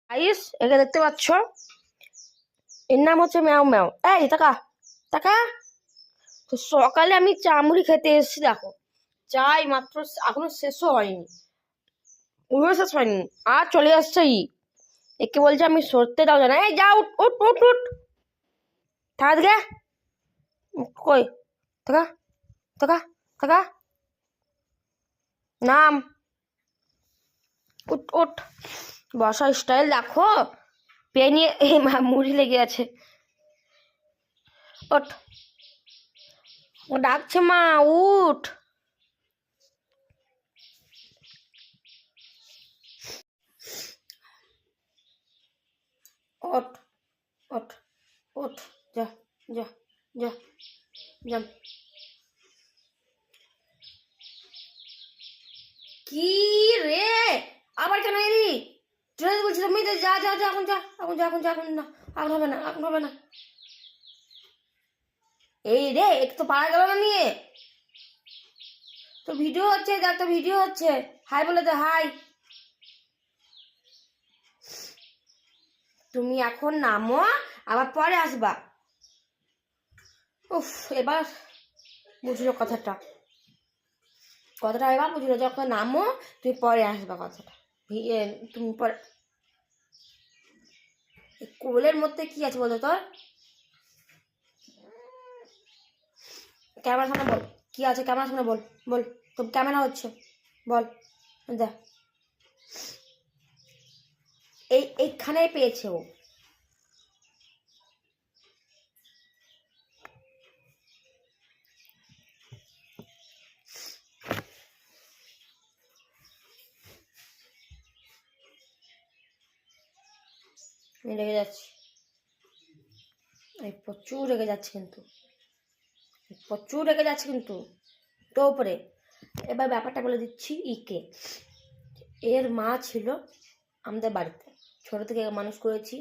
Guys, একে দেখতে পাচ্ছ? এর নাম হচ্ছে ম্যাও ম্যাও। এই টাকা টাকা। তো সকালে আমি চা মুড়ি খেতে এসেছি, দেখো চাই মাত্র এখনো শেষও হয়নি, শেষ হয়নি আর চলে আসছে একে বলছে আমি সরতে দাও জানা। এই যা, উঠ উঠ উঠ উঠ, থাকা দিকে। কই থাকা থাকা থাকা, নাম, উঠ উঠ। বসা স্টাইল দেখো, পেনিয়ে মুড়ি লেগে আছে। ওঠ, ও ডাকছে মা, উঠ। ওঠ ওঠ ওঠ, যা যা যা যা। কি রে, আবার কেন এলি? ট্রেন বলছি তুমি, যা যা যা, এখন যা, এখন যা, এখন যা, এখন না, এখন হবে না, এখন হবে না। এই রে, একটু পারা গেল না নিয়ে। তো ভিডিও হচ্ছে, দেখ তো ভিডিও হচ্ছে। হাই বলে দে, হাই। তুমি এখন নামো, আবার পরে আসবা। উফ, এবার বুঝলো কথাটা, কথাটা এবার বুঝলো। যখন নামো তুমি পরে আসবা, কথাটা তুমি পরে। কোলের মধ্যে কি আছে বলতো তোর? ক্যামেরার সামনে বল কি আছে, ক্যামেরার সামনে বল, বল তোর ক্যামেরা হচ্ছে, বল। দেখ, এইখানে পেয়েছে ও। রেগে যাচ্ছি, প্রচুর রেগে যাচ্ছে কিন্তু, প্রচুর রেগে যাচ্ছে কিন্তু তো উপরে। এবার ব্যাপারটা বলে দিচ্ছি। এর মা ছিল আমাদের বাড়িতে, ছোট থেকে মানুষ করেছি,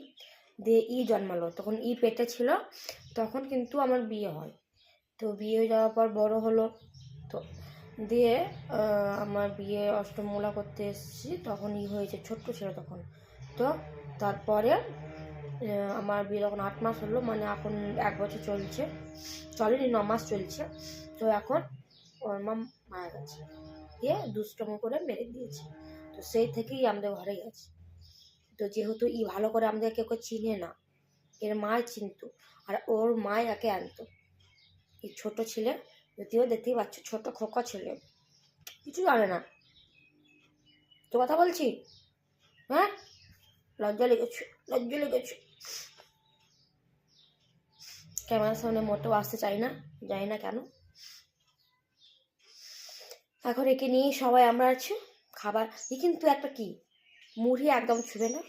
দিয়ে জন্মালো। তখন পেটে ছিল, তখন কিন্তু আমার বিয়ে হয়। তো বিয়ে হয়ে যাওয়ার পর বড় হলো, তো দিয়ে আমার বিয়ে অষ্টমূলা করতে এসেছি, তখন হয়েছে, ছোট্ট ছিল তখন। তো তারপরে আমার বিয়ে যখন 8 মাস হলো, মানে এখন 1 বছর চলছে, চলেনি, 9 মাস চলছে। তো এখন ওর মা মারা গেছে, দিয়ে দুষ্টম করে মেরে দিয়েছে। তো সেই থেকেই আমাদের ঘরে গেছে। তো যেহেতু ভালো করে আমাদের কেউ চিনে না, এর মায় চিনতো, আর ওর মায় একে আনতো। এই ছোট ছেলে, যদিও দেখতেই পাচ্ছ ছোট খোকা ছেলে, কিছু জানে না। তো কথা বলছি, হ্যাঁ, লজ্জা লেগেছে, লজ্জা লেগেছে। ক্যামেরার সামনে মোটেও আসতে চাই না, জানি না কেন। এখন একে নিয়ে সবাই আমরা আছি। খাবার কিন্তু একটা কি, মুড়ি একদম ছুবে না,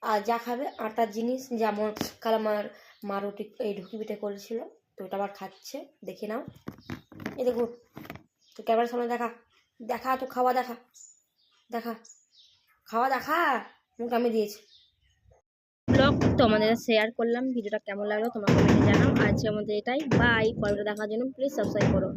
আর যা খাবে আটার জিনিস, যেমন কাল আমার মা রুটি ঢুকি পিঠে করেছিল, তো ওটা আবার খাচ্ছে, দেখে নাও। এই দেখো, তো ক্যামেরার সামনে দেখা, দেখা তো খাওয়া, দেখা দেখা, খাওয়া দেখা, মুখ আমি দিয়েছি। ব্লগ তোমাদের শেয়ার করলাম, ভিডিওটা কেমন লাগলো তোমরা কমেন্টে জানাও। আজকে আমাদের এটাই, বাই। পরেরটা দেখার জন্য প্লিজ সাবস্ক্রাইব করো।